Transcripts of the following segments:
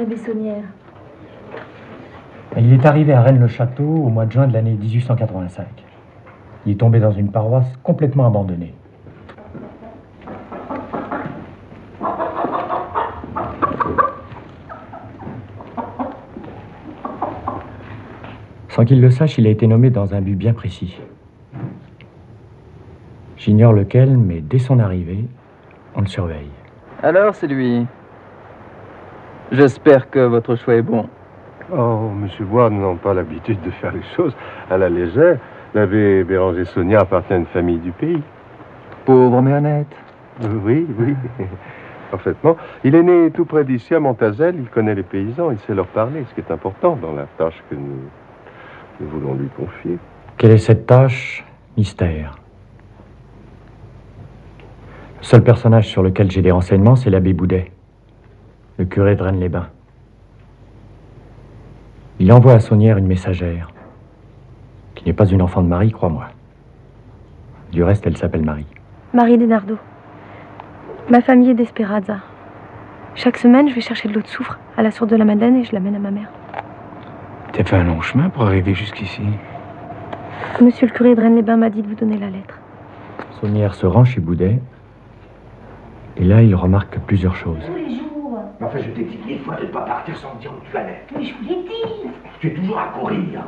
André Bessonnière? Il est arrivé à Rennes-le-Château au mois de juin de l'année 1885. Il est tombé dans une paroisse complètement abandonnée. Sans qu'il le sache, il a été nommé dans un but bien précis. J'ignore lequel, mais dès son arrivée, on le surveille. Alors, c'est lui. J'espère que votre choix est bon. Oh, monsieur Bois, nous n'avons pas l'habitude de faire les choses à la légère. L'abbé Béranger Saunière appartient à une famille du pays. Pauvre mais honnête. Oui, parfaitement. Il est né tout près d'ici, à Montazel. Il connaît les paysans, il sait leur parler, ce qui est important dans la tâche que nous voulons lui confier. Quelle est cette tâche? Mystère. Le seul personnage sur lequel j'ai des renseignements, c'est l'abbé Boudet, le curé de Rennes-les-Bains. Il envoie à Saunière une messagère, qui n'est pas une enfant de Marie, crois-moi. Du reste, elle s'appelle Marie. Marie Desnardo. Ma famille est d'Esperanza. Chaque semaine, je vais chercher de l'eau de soufre à la source de la Madeleine et je l'amène à ma mère. T'as fait un long chemin pour arriver jusqu'ici. Monsieur le curé de Rennes-les-Bains m'a dit de vous donner la lettre. Saunière se rend chez Boudet, et là, il remarque plusieurs choses. Tous les jours. Mais enfin, je t'ai dit 1000 fois de ne pas partir sans me dire où tu allais. Mais je vous l'ai dit. Tu es toujours à courir.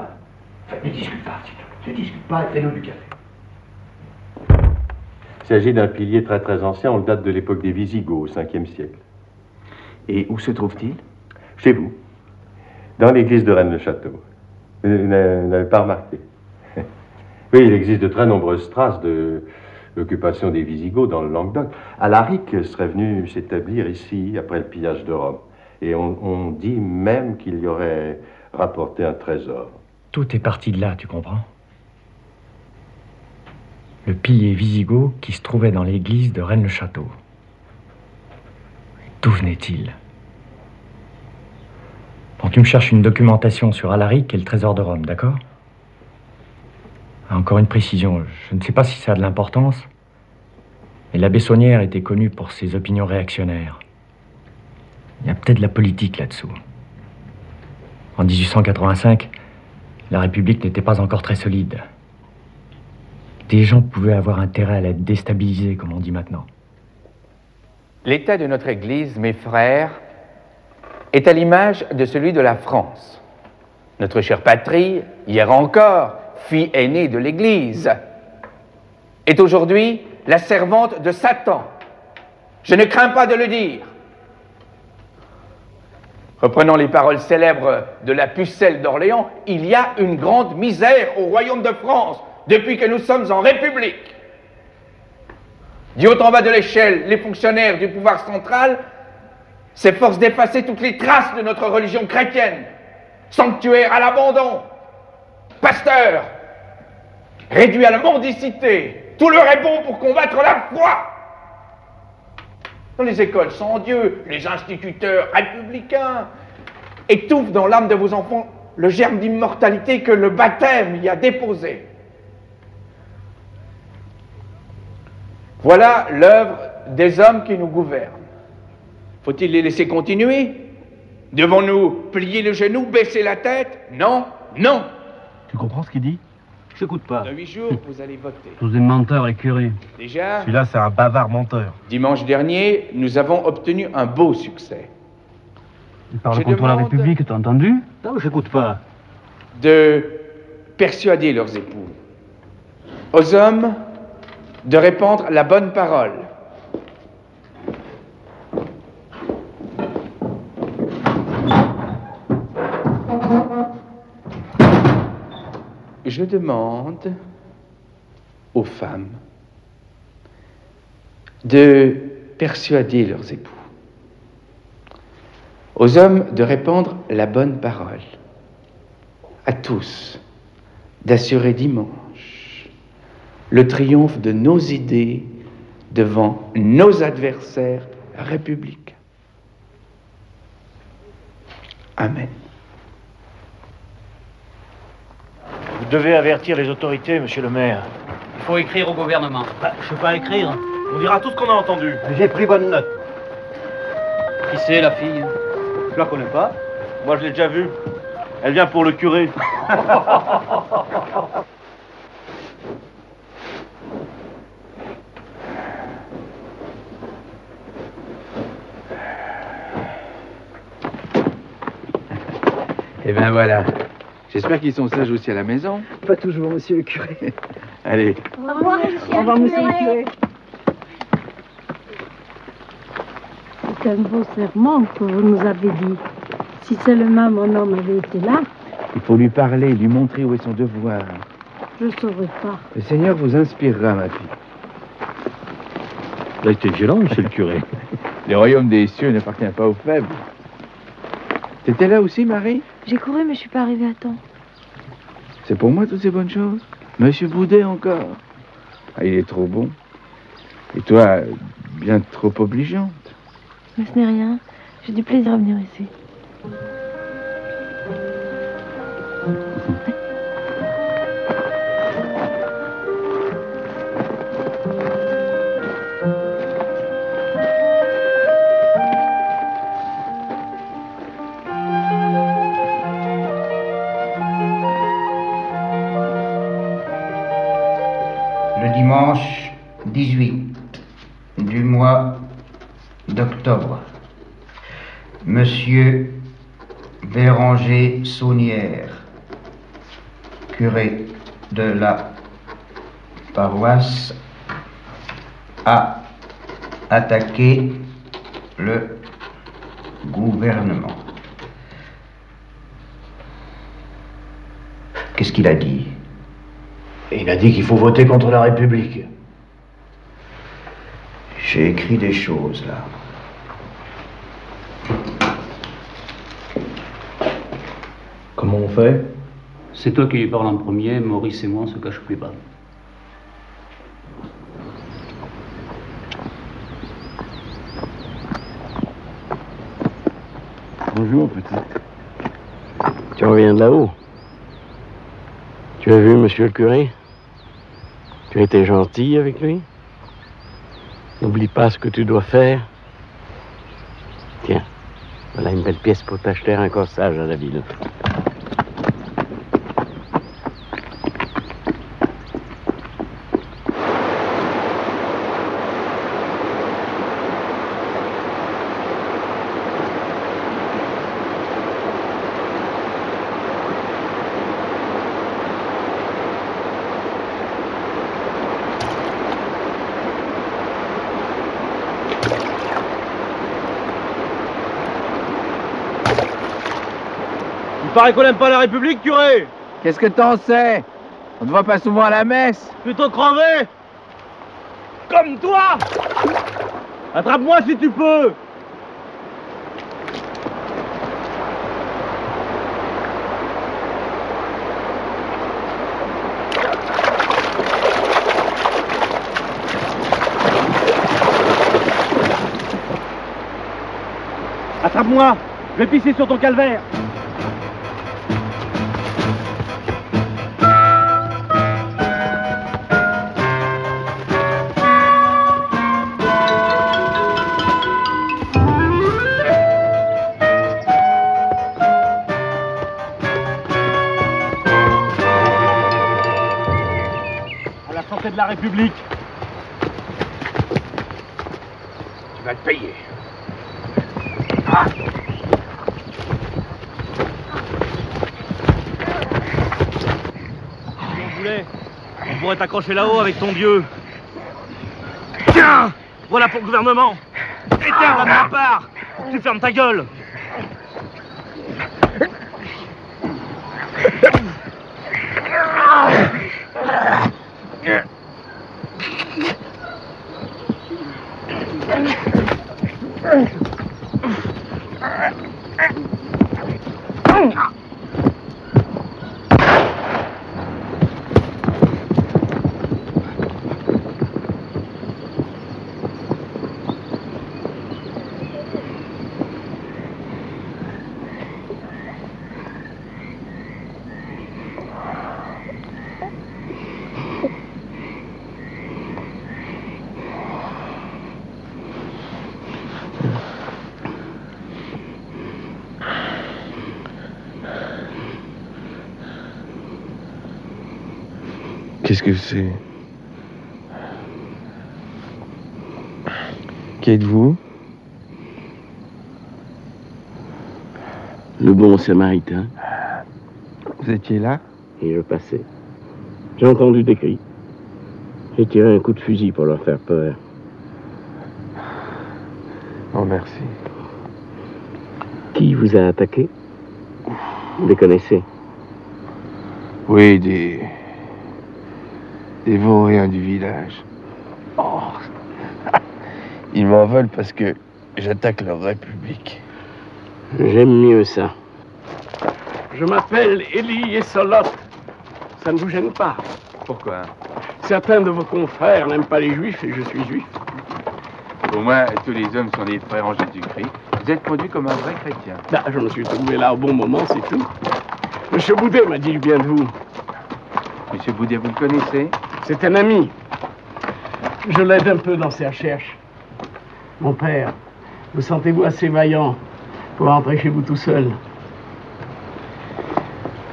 Enfin, ne discute pas, s'il te plaît. Ne discute pas et fais-nous du café. Il s'agit d'un pilier très très ancien, on le date de l'époque des Visigoths, au 5e siècle. Et où se trouve-t-il? Chez vous, dans l'église de Rennes-le-Château. Vous n'avez pas remarqué? Oui, il existe de très nombreuses traces de l'occupation des Visigoths dans le Languedoc. Alaric serait venu s'établir ici après le pillage de Rome. Et on dit même qu'il y aurait rapporté un trésor. Tout est parti de là, tu comprends? Le pilier wisigoth qui se trouvait dans l'église de Rennes-le-Château. D'où venait-il? Bon, tu me cherches une documentation sur Alaric et le trésor de Rome, d'accord? Encore une précision, je ne sais pas si ça a de l'importance, mais l'abbé Saunière était connu pour ses opinions réactionnaires. Il y a peut-être de la politique là-dessous. En 1885, la République n'était pas encore très solide. Des gens pouvaient avoir intérêt à la déstabiliser, comme on dit maintenant. L'état de notre Église, mes frères, est à l'image de celui de la France. Notre chère patrie, hier encore, fille aînée de l'Église, est aujourd'hui la servante de Satan. Je ne crains pas de le dire. Reprenons les paroles célèbres de la pucelle d'Orléans, il y a une grande misère au royaume de France depuis que nous sommes en République. Du haut en bas de l'échelle, les fonctionnaires du pouvoir central s'efforcent d'effacer toutes les traces de notre religion chrétienne. Sanctuaire à l'abandon, pasteur, réduit à la mendicité, tout leur est bon pour combattre la foi. Dans les écoles sans Dieu, les instituteurs républicains étouffent dans l'âme de vos enfants le germe d'immortalité que le baptême y a déposé. Voilà l'œuvre des hommes qui nous gouvernent. Faut-il les laisser continuer? Devons-nous plier le genou, baisser la tête? Non, non. Tu comprends ce qu'il dit? J'écoute pas. Dans 8 jours, vous allez voter. Tous des menteurs et curés. Déjà, Celui-là, c'est un bavard menteur. dimanche dernier, nous avons obtenu un beau succès. Il parle Je contre la demande- République, t'as entendu? Non, j'écoute pas. De persuader leurs époux. Aux hommes, de répandre la bonne parole. Je demande aux femmes de persuader leurs époux. Aux hommes de répandre la bonne parole. À tous d'assurer dimanche le triomphe de nos idées devant nos adversaires républicains. Amen. Vous devez avertir les autorités, monsieur le maire. Il faut écrire au gouvernement. Je sais pas écrire. On dira tout ce qu'on a entendu. J'ai pris bonne note. Qui c'est la fille? Je la connais pas. Moi, je l'ai déjà vue. Elle vient pour le curé. Eh ben voilà. J'espère qu'ils sont sages aussi à la maison. Pas toujours, monsieur le curé. Allez. Au revoir, monsieur. Au revoir, monsieur le curé. C'est un beau serment que vous nous avez dit. Si seulement mon homme avait été là, Il faut lui parler, lui montrer où est son devoir. je ne saurais pas. Le Seigneur vous inspirera, ma fille. Là, c'était violent, monsieur le curé. Le royaume des cieux n'appartient pas aux faibles. T'étais là aussi, Marie? J'ai couru, mais je suis pas arrivée à temps. C'est pour moi toutes ces bonnes choses? Monsieur Boudet encore? Ah, il est trop bon. Et toi, bien trop obligeante. Mais ce n'est rien. J'ai du plaisir à venir ici. Le dimanche 18 du mois d'octobre, Monsieur Béranger Saunière, curé de la paroisse, a attaqué le gouvernement. Qu'est-ce qu'il a dit? Et il a dit qu'il faut voter contre la République. J'ai écrit des choses là. Comment on fait? C'est toi qui lui parles en premier, Maurice et moi on se cache plus bas. Bonjour, petite. Tu reviens de là-haut? Tu as vu monsieur le curé? Tu as été gentil avec lui? N'oublie pas ce que tu dois faire. Tiens, voilà une belle pièce pour t'acheter un corsage à la ville. Il paraît qu'on n'aime pas la République, curé. Qu'est-ce que t'en sais? On ne va pas souvent à la messe. Plutôt crever. Comme toi. Attrape-moi si tu peux. Attrape-moi. Je vais pisser sur ton calvaire. De la République. Tu vas te payer. Si on voulait, on pourrait t'accrocher là-haut avec ton Dieu. Tiens, voilà pour le gouvernement. Et tiens, là de ma part, tu fermes ta gueule. Qu'est-ce que c'est? Qui êtes-vous? Le bon samaritain. Vous étiez là? Et je passais. J'ai entendu des cris. J'ai tiré un coup de fusil pour leur faire peur. Oh, merci. Qui vous a attaqué? Vous les connaissez? Oui, des vauriens du village. Oh. Ils m'en veulent parce que j'attaque leur république. J'aime mieux ça. Je m'appelle Élie Essolot. Ça ne vous gêne pas? Pourquoi? Certains de vos confrères n'aiment pas les juifs et je suis juif. Pour moi, tous les hommes sont des frères en Jésus-Christ. Vous êtes conduit comme un vrai chrétien. Là, je me suis trouvé là au bon moment, c'est tout. Monsieur Boudet m'a dit du bien de vous. Monsieur Boudet, vous le connaissez? C'est un ami. Je l'aide un peu dans ses recherches. Mon père, vous sentez-vous assez vaillant pour rentrer chez vous tout seul?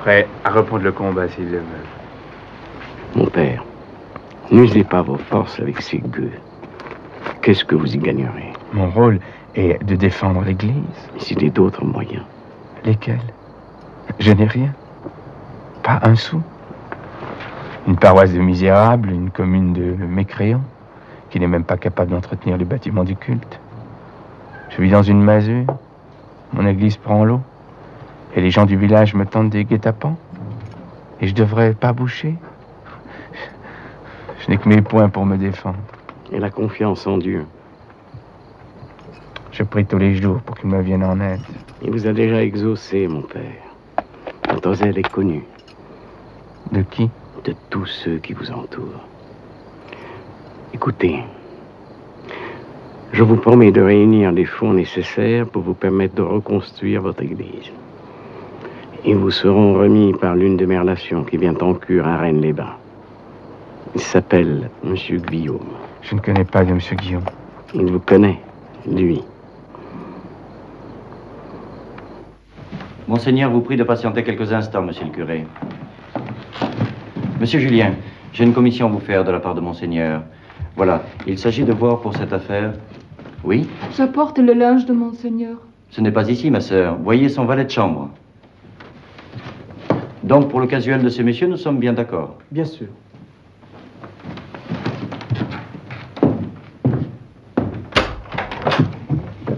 Prêt à reprendre le combat s'il le veut. Mon père, n'usez pas vos forces avec ces gueux. Qu'est-ce que vous y gagnerez? Mon rôle est de défendre l'Église. S'il y a d'autres moyens. Lesquels? Je n'ai rien. Pas un sou. Une paroisse de misérables, une commune de mécréants, qui n'est même pas capable d'entretenir les bâtiments du culte. Je vis dans une masure. Mon église prend l'eau. Et les gens du village me tendent des guet-apens. Et je devrais pas boucher. Je n'ai que mes poings pour me défendre. Et la confiance en Dieu. Je prie tous les jours pour qu'il me vienne en aide. Il vous a déjà exaucé, mon père. Votre zèle est connu. De qui? De tous ceux qui vous entourent. Écoutez, je vous promets de réunir les fonds nécessaires pour vous permettre de reconstruire votre église. Ils vous seront remis par l'une de mes relations qui vient en cure à Rennes-les-Bains. Il s'appelle Monsieur Guillaume. Je ne connais pas de Monsieur Guillaume. Il vous connaît, lui. Monseigneur vous prie de patienter quelques instants, monsieur le curé. Monsieur Julien, j'ai une commission à vous faire de la part de Monseigneur. Voilà, il s'agit de voir pour cette affaire... Oui? J'apporte le linge de Monseigneur. Ce n'est pas ici, ma sœur. Voyez son valet de chambre. Donc, pour le casuel de ces messieurs, nous sommes bien d'accord? Bien sûr.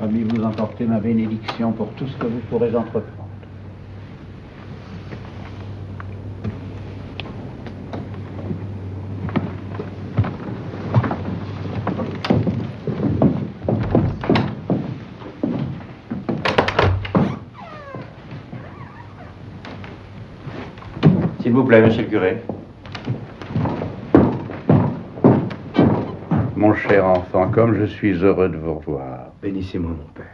Ami, vous emportez ma bénédiction pour tout ce que vous pourrez entreprendre. S'il vous plaît, monsieur le curé. Mon cher enfant, comme je suis heureux de vous revoir. Bénissez-moi, mon père.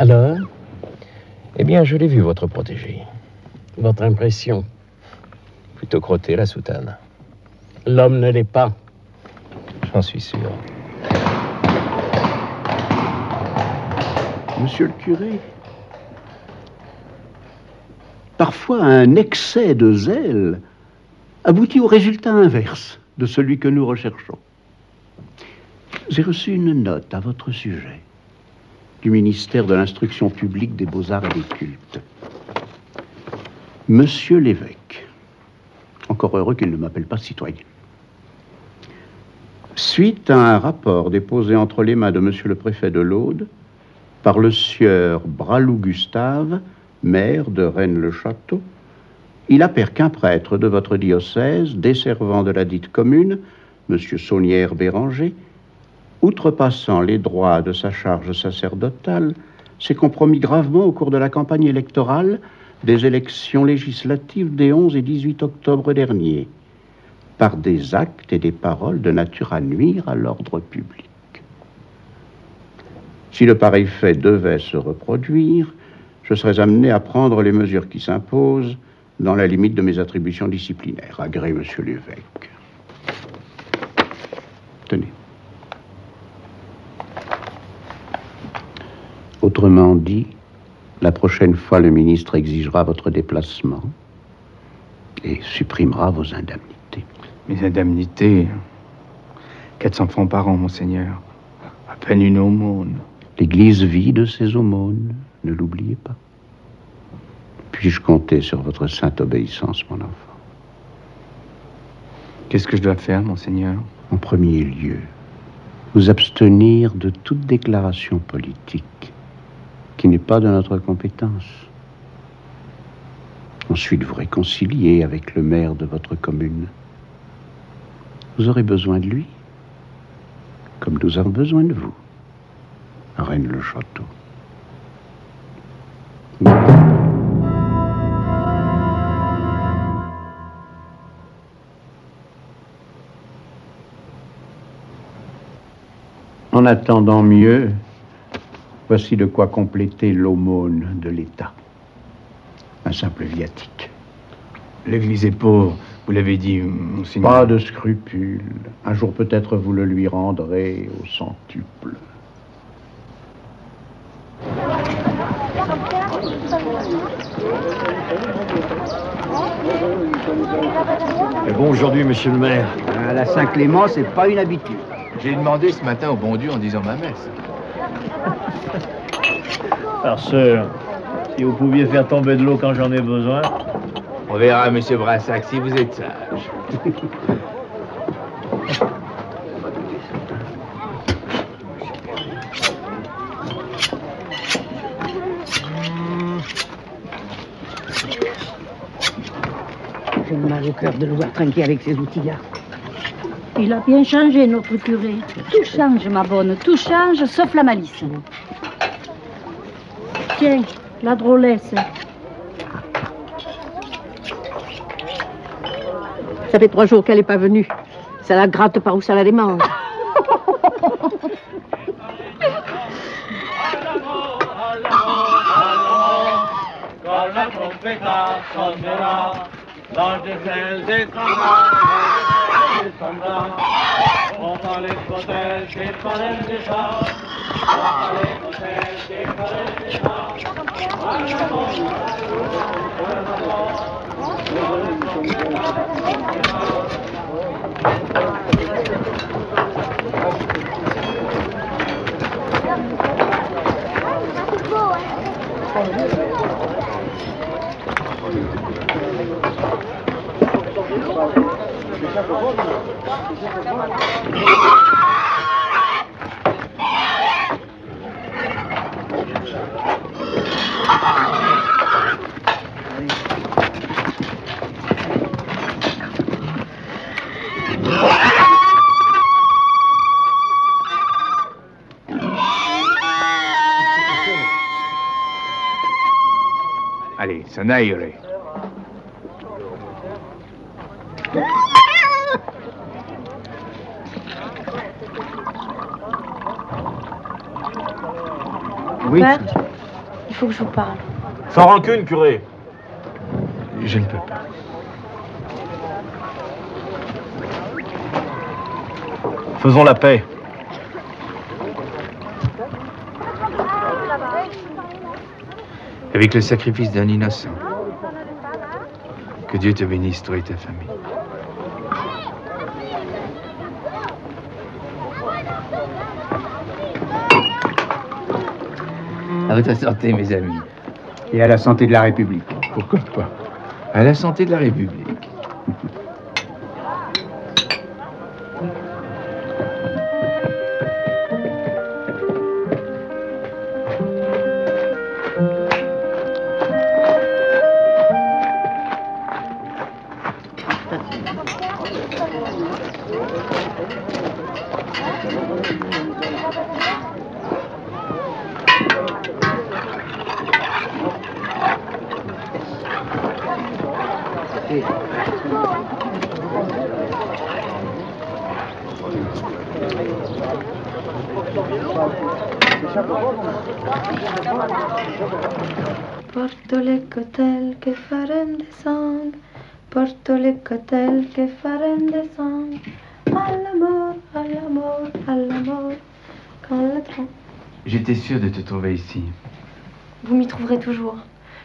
Alors? Eh bien, je l'ai vu, votre protégé. Votre impression? Plutôt crotté, la soutane. L'homme ne l'est pas. J'en suis sûr. Monsieur le curé, parfois un excès de zèle aboutit au résultat inverse de celui que nous recherchons. J'ai reçu une note à votre sujet du ministère de l'Instruction publique, des Beaux-Arts et des Cultes. Monsieur l'évêque, encore heureux qu'il ne m'appelle pas citoyen. Suite à un rapport déposé entre les mains de monsieur le préfet de l'Aude par le sieur Bralou Gustave, maire de Rennes-le-Château, il appert qu'un prêtre de votre diocèse, desservant de la dite commune, monsieur Saunière Béranger, outrepassant les droits de sa charge sacerdotale, s'est compromis gravement au cours de la campagne électorale des élections législatives des 11 et 18 octobre derniers, par des actes et des paroles de nature à nuire à l'ordre public. Si de pareils faits devaient se reproduire, je serais amené à prendre les mesures qui s'imposent dans la limite de mes attributions disciplinaires. Agré, monsieur l'évêque. Tenez. Autrement dit, la prochaine fois, le ministre exigera votre déplacement et supprimera vos indemnités. Mes indemnités, 400 francs par an, monseigneur. À peine une aumône. L'Église vit de ses aumônes, ne l'oubliez pas. Puis-je compter sur votre sainte obéissance, mon enfant? Qu'est-ce que je dois faire, monseigneur? En premier lieu, vous abstenir de toute déclaration politique qui n'est pas de notre compétence. Ensuite, vous réconcilier avec le maire de votre commune. Vous aurez besoin de lui, comme nous avons besoin de vous, à Rennes-le-Château. En attendant mieux, voici de quoi compléter l'aumône de l'État. Un simple viatique. L'Église est pauvre, vous l'avez dit, monseigneur. Pas de scrupules. Un jour peut-être vous le lui rendrez au centuple. Mais bon, aujourd'hui, monsieur le maire. La Saint-Clément, c'est pas une habitude. J'ai demandé ce matin au bon Dieu en disant ma messe. Farceur, si vous pouviez faire tomber de l'eau quand j'en ai besoin. On verra, monsieur Brassac, si vous êtes sage. J'ai mal au cœur de le voir trinquer avec ces outils-là. Il a bien changé, notre curé. Tout change, ma bonne, tout change, sauf la malice. Tiens, la drôlesse. Ça fait 3 jours qu'elle n'est pas venue. Ça la gratte par où ça la démange. Quand la trompette sonnera, l'ange de ciel descendra, on va les bretelles, des palais des chats, on va les bretelles, des palais des chats. Allez, ça n'aillerait. Oui. Père, il faut que je vous parle. Sans rancune, curé. Je ne peux pas. Faisons la paix. Avec le sacrifice d'un innocent. Que Dieu te bénisse, toi et ta famille. À votre santé, mes amis. Et à la santé de la République. Pourquoi pas? À la santé de la République. Porto le cotel che farem de sang, porto le cotel che farem de sang. À la mort, à la mort, à la mort, quand le train... J'étais sûr de te trouver ici. Vous m'y trouverez toujours.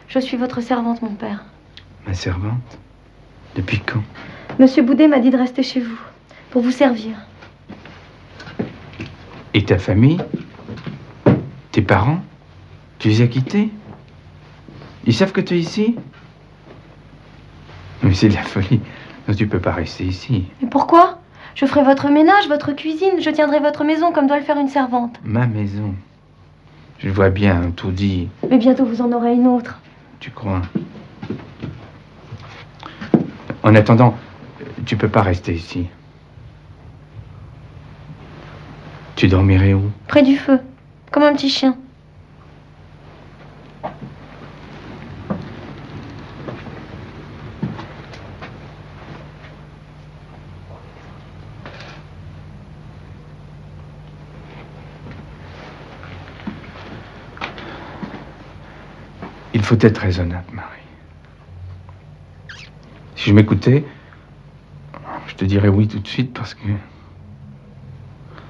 Je suis votre servante, mon père. Ma servante? Depuis quand? Monsieur Boudet m'a dit de rester chez vous, pour vous servir. Et ta famille? Tes parents? Tu les as quittés? Ils savent que tu es ici? Mais c'est de la folie. Non, tu peux pas rester ici. Mais pourquoi? Je ferai votre ménage, votre cuisine, je tiendrai votre maison comme doit le faire une servante. Ma maison? Je le vois bien, tout dit. Mais bientôt vous en aurez une autre. Tu crois? En attendant, tu peux pas rester ici. Tu dormirais où? Près du feu, comme un petit chien. Il faut être raisonnable, Marie. Si je m'écoutais, je te dirais oui tout de suite parce que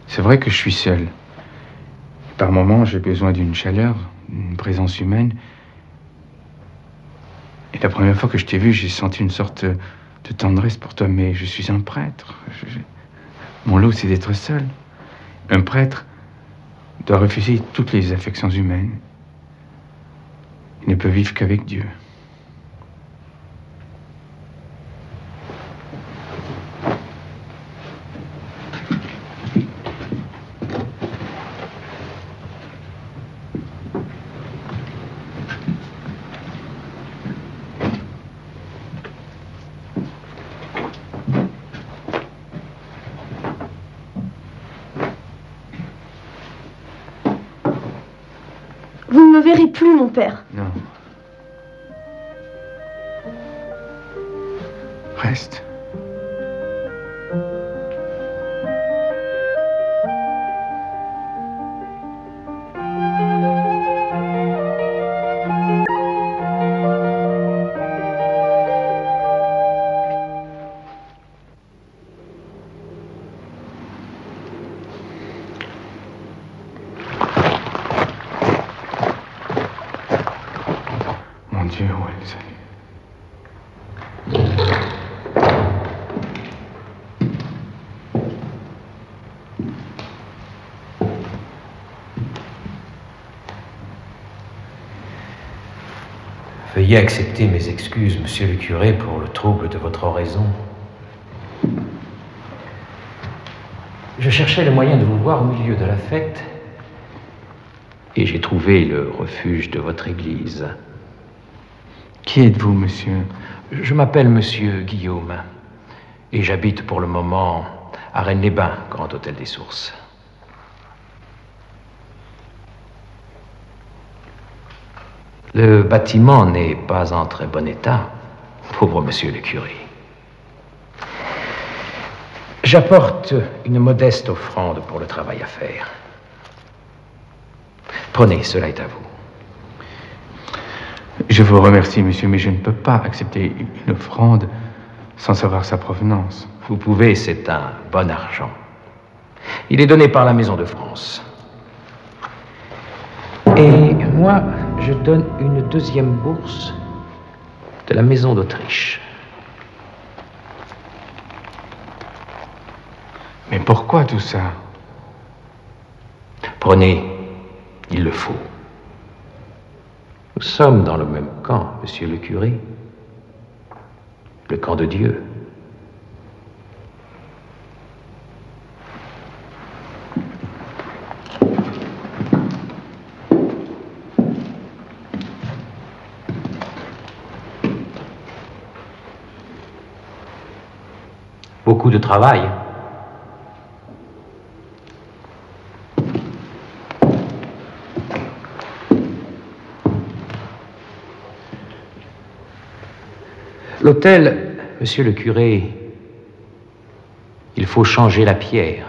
c'est vrai que je suis seul. Par moments, j'ai besoin d'une chaleur, d'une présence humaine. Et la première fois que je t'ai vu, j'ai senti une sorte de tendresse pour toi, mais je suis un prêtre. Mon lot, c'est d'être seul. Un prêtre doit refuser toutes les affections humaines. Il ne peut vivre qu'avec Dieu. Vous ne me verrez plus, mon père. Non. Reste. Mon Dieu, où est-ce? Veuillez accepter mes excuses, monsieur le curé, pour le trouble de votre oraison. Je cherchais le moyen de vous voir au milieu de la fête et j'ai trouvé le refuge de votre église. Qui êtes-vous, monsieur? Je m'appelle monsieur Guillaume et j'habite pour le moment à Rennes-les-Bains, Grand Hôtel des Sources. Le bâtiment n'est pas en très bon état, pauvre monsieur le curé. J'apporte une modeste offrande pour le travail à faire. Prenez, cela est à vous. Je vous remercie, monsieur, mais je ne peux pas accepter une offrande sans savoir sa provenance. Vous pouvez, c'est un bon argent. Il est donné par la Maison de France. Et moi, je donne une deuxième bourse de la Maison d'Autriche. Mais pourquoi tout ça? Prenez, il le faut. Nous sommes dans le même camp, monsieur le curé. Le camp de Dieu. Beaucoup de travail. L'autel, monsieur le curé, il faut changer la pierre.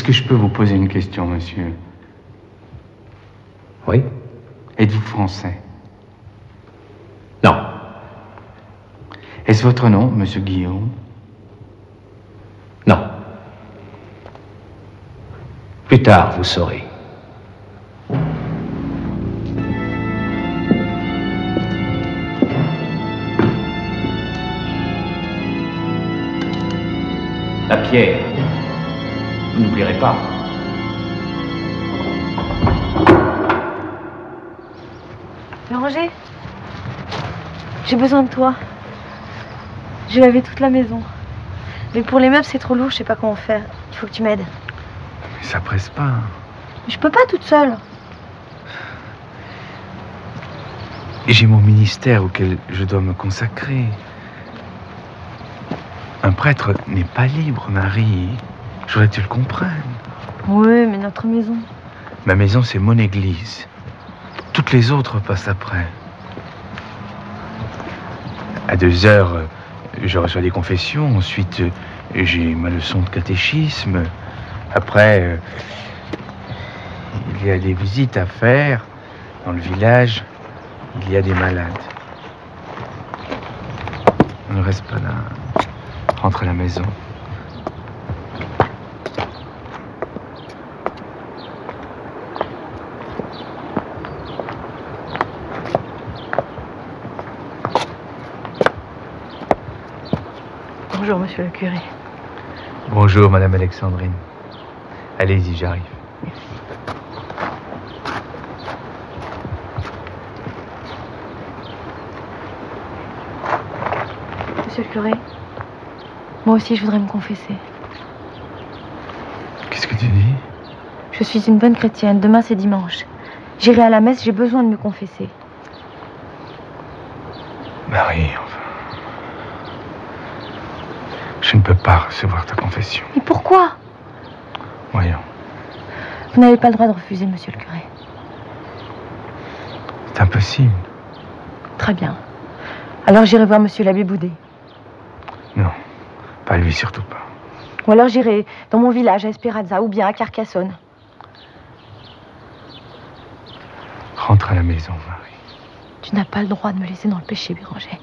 Est-ce que je peux vous poser une question, monsieur? Oui? Êtes-vous français? Non. Est-ce votre nom, monsieur Guillaume? Non. Plus tard, vous saurez. La pierre, vous n'oublierez pas. Béranger, j'ai besoin de toi. J'ai lavé toute la maison. Mais pour les meubles, c'est trop lourd, je sais pas comment faire. Il faut que tu m'aides. Mais ça presse pas. Je peux pas toute seule. J'ai mon ministère auquel je dois me consacrer. Un prêtre n'est pas libre, Marie. Je voudrais que tu le comprennes. Oui, mais notre maison. Ma maison, c'est mon église. Toutes les autres passent après. À 2 heures, je reçois des confessions. Ensuite, j'ai ma leçon de catéchisme. Après, il y a des visites à faire. Dans le village, il y a des malades. On ne reste pas là. Rentre à la maison. Bonjour, monsieur le curé. Bonjour, madame Alexandrine. Allez-y, j'arrive. Monsieur le curé, moi aussi je voudrais me confesser. Qu'est-ce que tu dis? Je suis une bonne chrétienne, demain c'est dimanche. J'irai à la messe, j'ai besoin de me confesser. Marie, enfin... Je ne peux pas recevoir ta confession. Mais pourquoi? Voyons. Vous n'avez pas le droit de refuser, monsieur le curé. C'est impossible. Très bien. Alors j'irai voir monsieur l'abbé Boudet. Non, pas lui, surtout pas. Ou alors j'irai dans mon village, à Esperanza, ou bien à Carcassonne. Rentre à la maison, Marie. Tu n'as pas le droit de me laisser dans le péché, Béranger.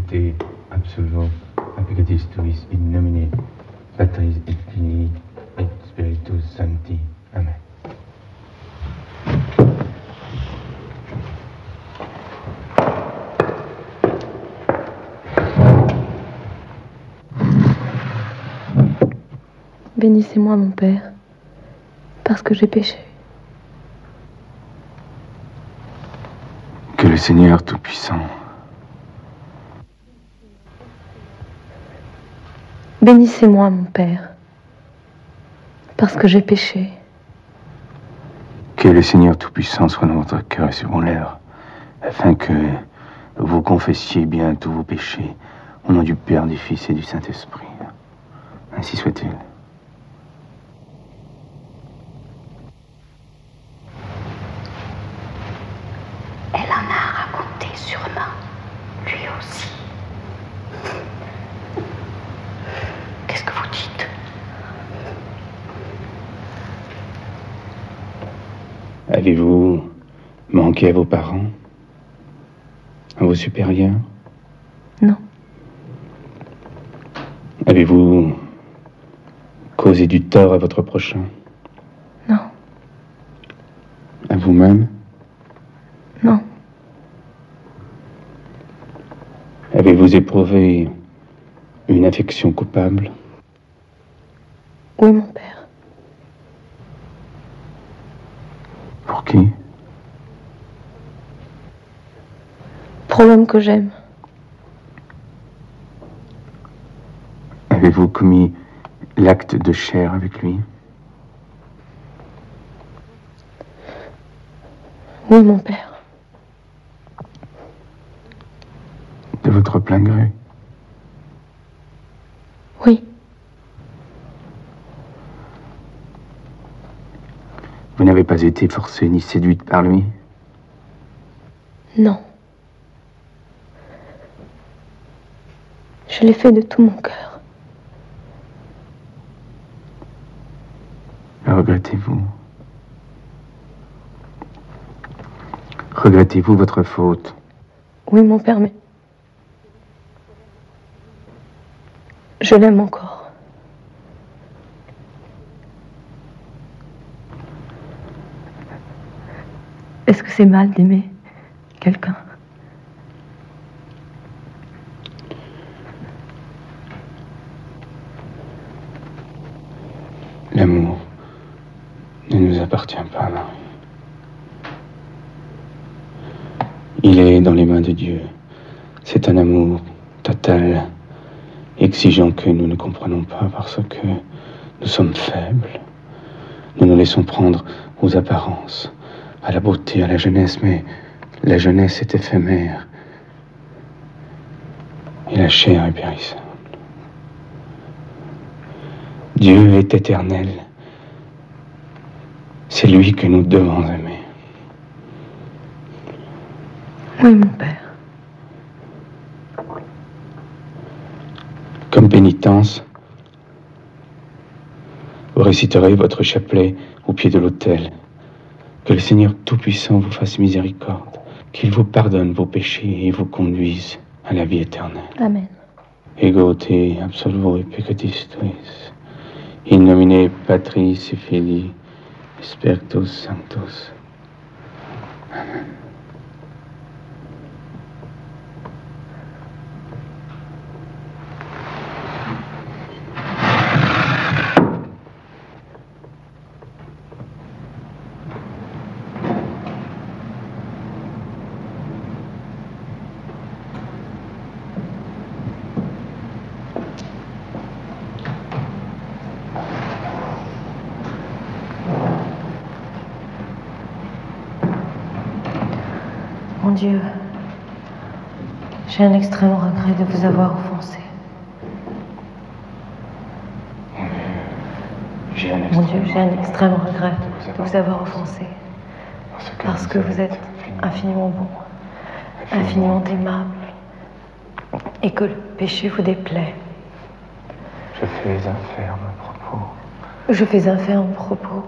Te absolvo applicatis tuis in nomine Patris et Filii et Spiritus Sancti. Amen. Bénissez-moi, mon Père, parce que j'ai péché. Que le Seigneur Tout-Puissant Bénissez-moi, mon Père, parce que j'ai péché. Que le Seigneur Tout-Puissant soit dans votre cœur et sur vos lèvres, afin que vous confessiez bien tous vos péchés, au nom du Père, du Fils et du Saint-Esprit. Ainsi soit-il. Elle en a raconté sûrement, lui aussi. Qu'est-ce que vous dites? Avez-vous manqué à vos parents? À vos supérieurs? Non. Avez-vous causé du tort à votre prochain? Non. À vous-même? Non. Avez-vous éprouvé une affection coupable? Oui, mon Père. Pour qui? Pour l'homme que j'aime. Avez-vous commis l'acte de chair avec lui? Oui, mon père. De votre plein gré. Oui. Vous n'avez pas été forcée ni séduite par lui? Non. Je l'ai fait de tout mon cœur. Regrettez-vous? Regrettez-vous votre faute? Oui, mon père, mais... je l'aime encore. Est-ce que c'est mal d'aimer quelqu'un? L'amour ne nous appartient pas, Marie. Il est dans les mains de Dieu. C'est un amour total, exigeant que nous ne comprenons pas parce que nous sommes faibles. Nous nous laissons prendre aux apparences, à la beauté, à la jeunesse, mais la jeunesse est éphémère et la chair est périssable. Dieu est éternel. C'est lui que nous devons aimer. Oui, mon père. Comme pénitence, vous réciterez votre chapelet au pied de l'autel. Que le Seigneur Tout-Puissant vous fasse miséricorde, qu'il vous pardonne vos péchés et vous conduise à la vie éternelle. Amen. Ego te absolvo et peccatis tuis, in nomine Patris et Filii, Spiritus Sanctus. Amen. Mon Dieu, j'ai un extrême regret de vous avoir offensé. Mon Dieu, j'ai un extrême regret de vous avoir offensé. Parce que vous êtes infiniment bon, infiniment aimable, et que le péché vous déplaît. Je fais un ferme propos. Je fais un ferme propos,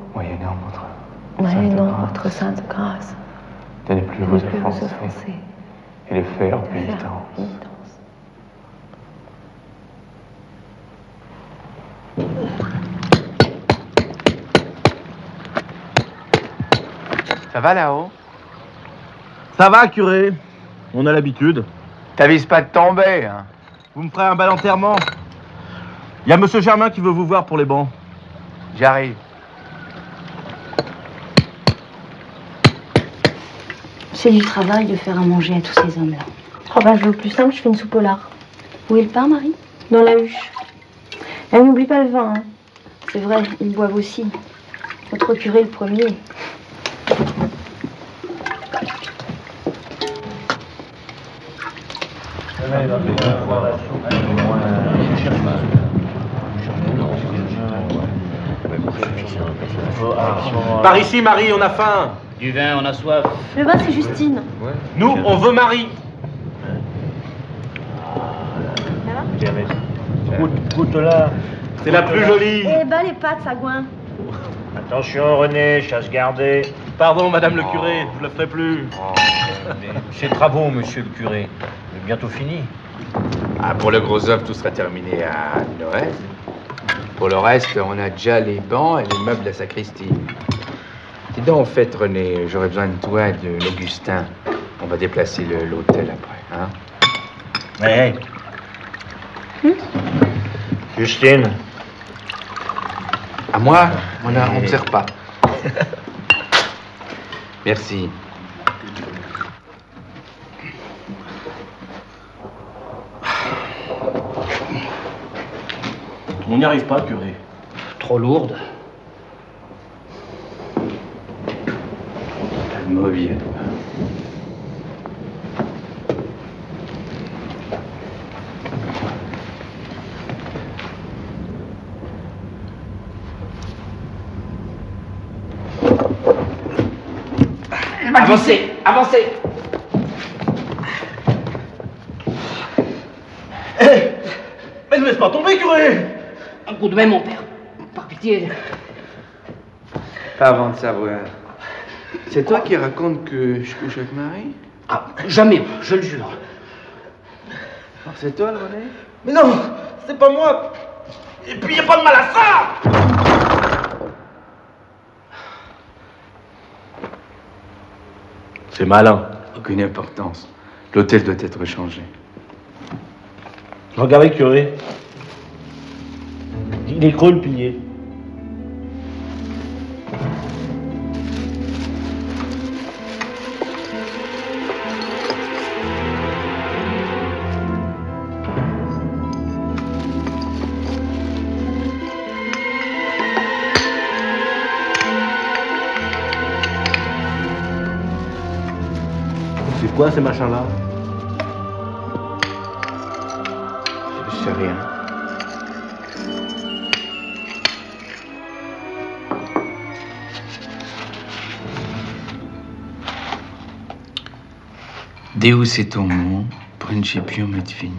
Moyennant votre sainte grâce. De ne plus vous offenser et de faire pénitence. Ça va là-haut? Ça va, curé. On a l'habitude. T'avises pas de tomber, hein? Vous me ferez un bal enterrement. Il y a monsieur Germain qui veut vous voir pour les bancs. J'arrive. C'est du travail de faire à manger à tous ces hommes-là. Oh ben, je veux plus simple, je fais une soupe au lard. Où est le pain, Marie? Dans la huche. Et n'oublie pas le vin, hein. C'est vrai, ils boivent aussi. Votre curé le premier. Par ici, Marie, on a faim. Du vin, on a soif. Le vin, c'est Justine. Nous, on veut Marie. Goûte là. C'est la plus jolie. Eh ben, les pâtes, Sagouin. Attention, René, chasse gardée. Pardon, madame le curé, je le ferai plus. Ces travaux, monsieur le curé, c'est bientôt fini. Ah, pour le gros œuvre, tout sera terminé à Noël. Pour le reste, on a déjà les bancs et les meubles de la sacristie. Dis donc, au fait, René, j'aurais besoin de toi et de l'Augustin. On va déplacer l'hôtel après, hein? Hey. Justine. À moi, on ne sert pas. Merci. On n'y arrive pas, curé. Trop lourde. Calme-toi, Avancez, avancez. Mais ne laisse pas tomber, curé. Un coup de main, mon père. Par pitié. Pas avant de savoir. C'est toi qui racontes que je couche avec Marie? Ah, jamais, je le jure. Alors c'est toi le René? Mais non, c'est pas moi. Et puis y a pas de mal à ça. C'est malin. Aucune importance. L'hôtel doit être changé. Regardez, curé. Il est creux le pilier. C'est quoi ces machins-là? Je sais rien. Deus est ton nom, principium et finis.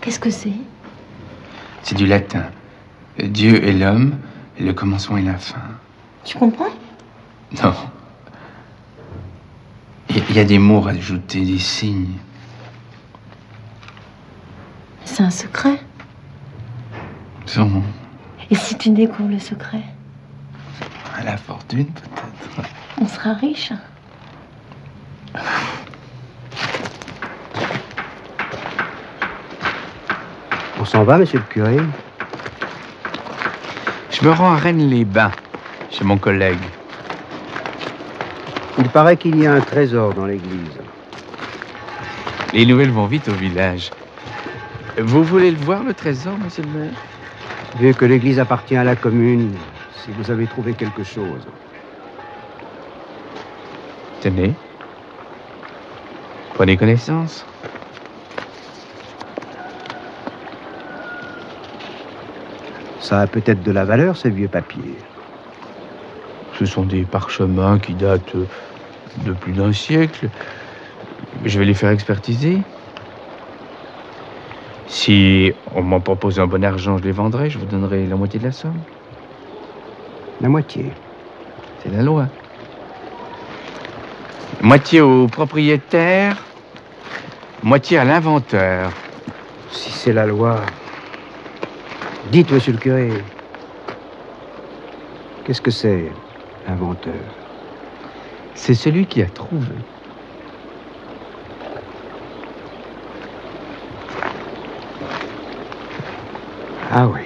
Qu'est-ce que c'est? C'est du latin. Dieu est l'homme, le commencement et la fin. Tu comprends? Non. Il y a des mots rajoutés, des signes. C'est un secret. Sûrement. Et si tu découvres le secret? À la fortune, peut-être. On sera riche. On s'en va, monsieur le curé? Je me rends à Rennes-les-Bains, chez mon collègue. Il paraît qu'il y a un trésor dans l'église. Les nouvelles vont vite au village. Vous voulez le voir, le trésor, monsieur le maire? Vu que l'église appartient à la commune, si vous avez trouvé quelque chose. Tenez. Prenez connaissance. Ça a peut-être de la valeur, ces vieux papiers. Ce sont des parchemins qui datent de plus d'un siècle. Je vais les faire expertiser. Si on m'en propose un bon argent, je les vendrai. Je vous donnerai la moitié de la somme. La moitié? C'est la loi. Moitié au propriétaire, moitié à l'inventeur. Si c'est la loi... Dites, monsieur le curé, qu'est-ce que c'est, l'inventeur? C'est celui qui a trouvé. Ah oui.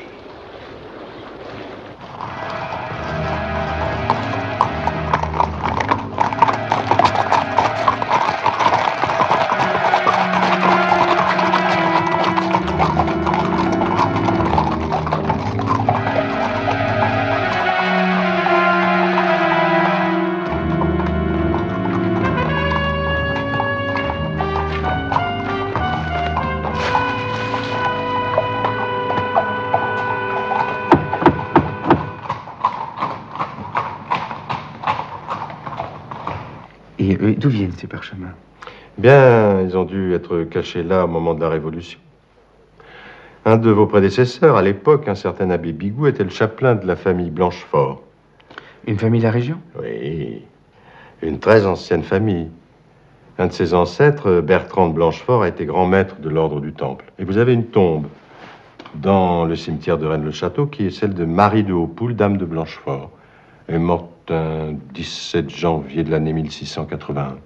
Et d'où viennent ces parchemins? Bien, ils ont dû être cachés là au moment de la Révolution. Un de vos prédécesseurs, à l'époque, un certain abbé Bigou, était le chapelain de la famille Blanchefort. Une famille de la région? Oui, une très ancienne famille. Un de ses ancêtres, Bertrand de Blanchefort, a été grand maître de l'ordre du Temple. Et vous avez une tombe dans le cimetière de Rennes-le-Château qui est celle de Marie de Hautpoul, dame de Blanchefort. Elle est morte un 17 janvier de l'année 1681.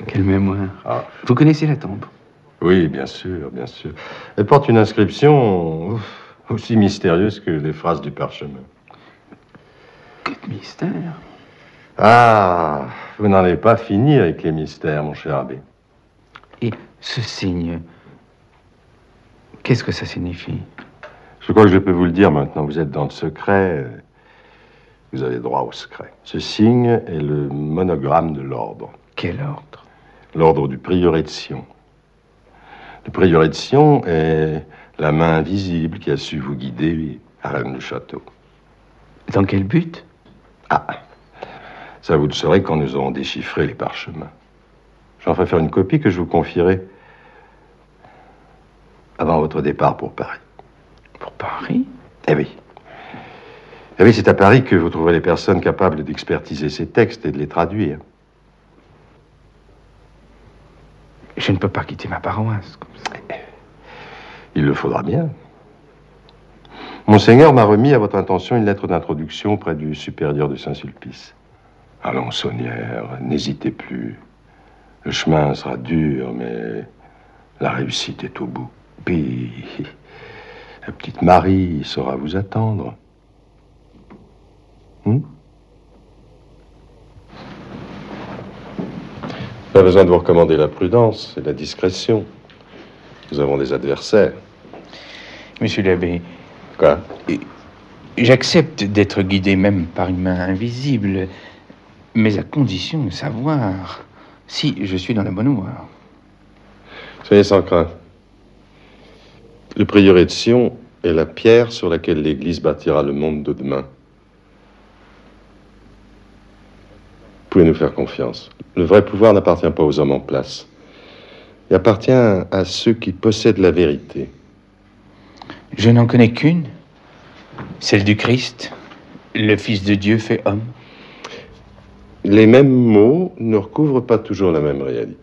Quelle mémoire. Vous connaissez la tombe? Oui, bien sûr, bien sûr. Elle porte une inscription aussi mystérieuse que les phrases du parchemin. Que de mystère. Ah, vous n'en avez pas fini avec les mystères, mon cher abbé. Et ce signe, qu'est-ce que ça signifie? Je crois que je peux vous le dire maintenant. Vous êtes dans le secret. Vous avez droit au secret. Ce signe est le monogramme de l'ordre. Quel ordre? L'ordre du prieuré de Sion. Le prieuré de Sion est la main invisible qui a su vous guider à Rennes-le-Château. Dans quel but? Ah, Ça, vous le saurez quand nous aurons déchiffré les parchemins. J'en ferai faire une copie que je vous confierai avant votre départ pour Paris. Pour Paris? Eh oui. Eh oui, c'est à Paris que vous trouverez les personnes capables d'expertiser ces textes et de les traduire. Je ne peux pas quitter ma paroisse comme ça. Il le faudra bien. Monseigneur m'a remis à votre intention une lettre d'introduction auprès du supérieur de Saint-Sulpice. Allons, Saunière, n'hésitez plus. Le chemin sera dur, mais la réussite est au bout. Puis, la petite Marie saura vous attendre. Pas besoin de vous recommander la prudence et la discrétion. Nous avons des adversaires. Monsieur l'abbé. Quoi? J'accepte d'être guidé même par une main invisible, mais à condition de savoir si je suis dans la bonne voie. Soyez sans crainte. Le prieuré de Sion est la pierre sur laquelle l'Église bâtira le monde de demain. Vous pouvez nous faire confiance. Le vrai pouvoir n'appartient pas aux hommes en place. Il appartient à ceux qui possèdent la vérité. Je n'en connais qu'une, celle du Christ, le Fils de Dieu fait homme. Les mêmes mots ne recouvrent pas toujours la même réalité.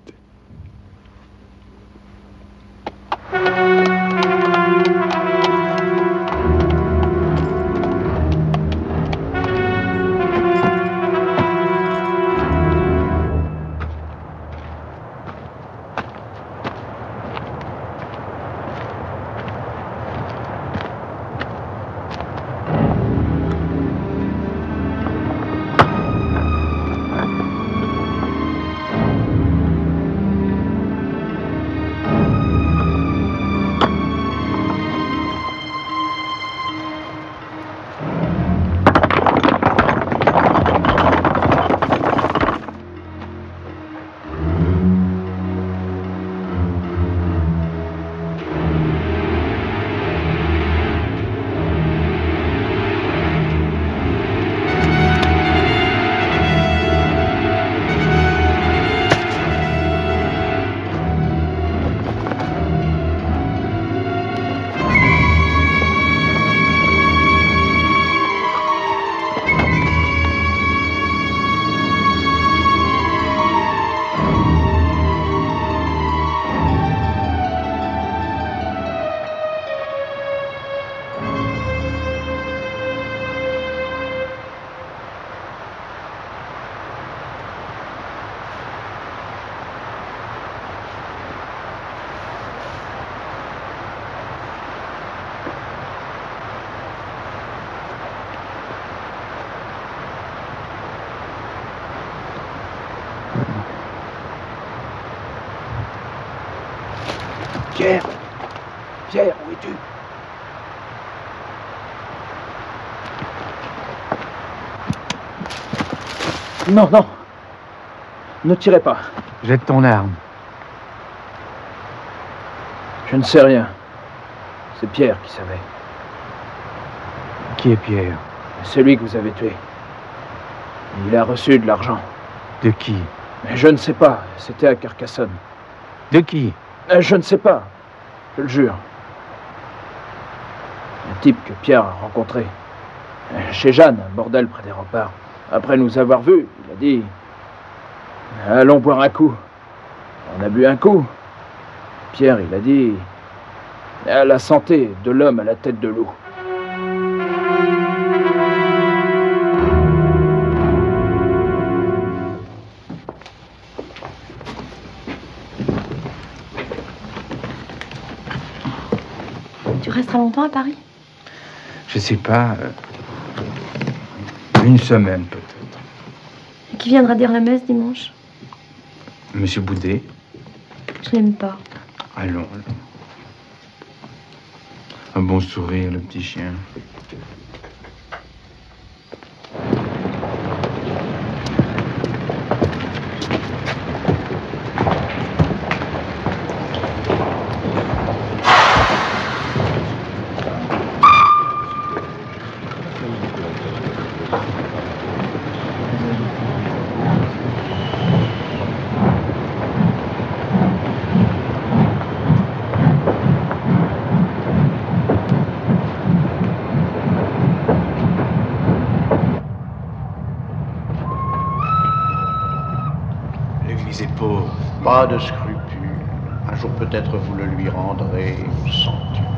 Pierre! Pierre, où es-tu? Non, non. Ne tirez pas. Jette ton arme. Je ne sais rien. C'est Pierre qui savait. Qui est Pierre? Celui que vous avez tué. Il a reçu de l'argent. De qui? Mais je ne sais pas. C'était à Carcassonne. De qui? Je ne sais pas. Je le jure. Un type que Pierre a rencontré. Chez Jeanne, un bordel près des remparts. Après nous avoir vus, il a dit... Allons boire un coup. On a bu un coup. Pierre, il a dit... À la santé de l'homme à la tête de loup. Tu resteras longtemps à Paris? Je sais pas. Une semaine peut-être. Et qui viendra dire la messe dimanche? Monsieur Boudet. Je l'aime pas. Allons, allons. Un bon sourire, le petit chien. Pas de scrupules. Un jour peut-être vous le lui rendrez, sans Dieu.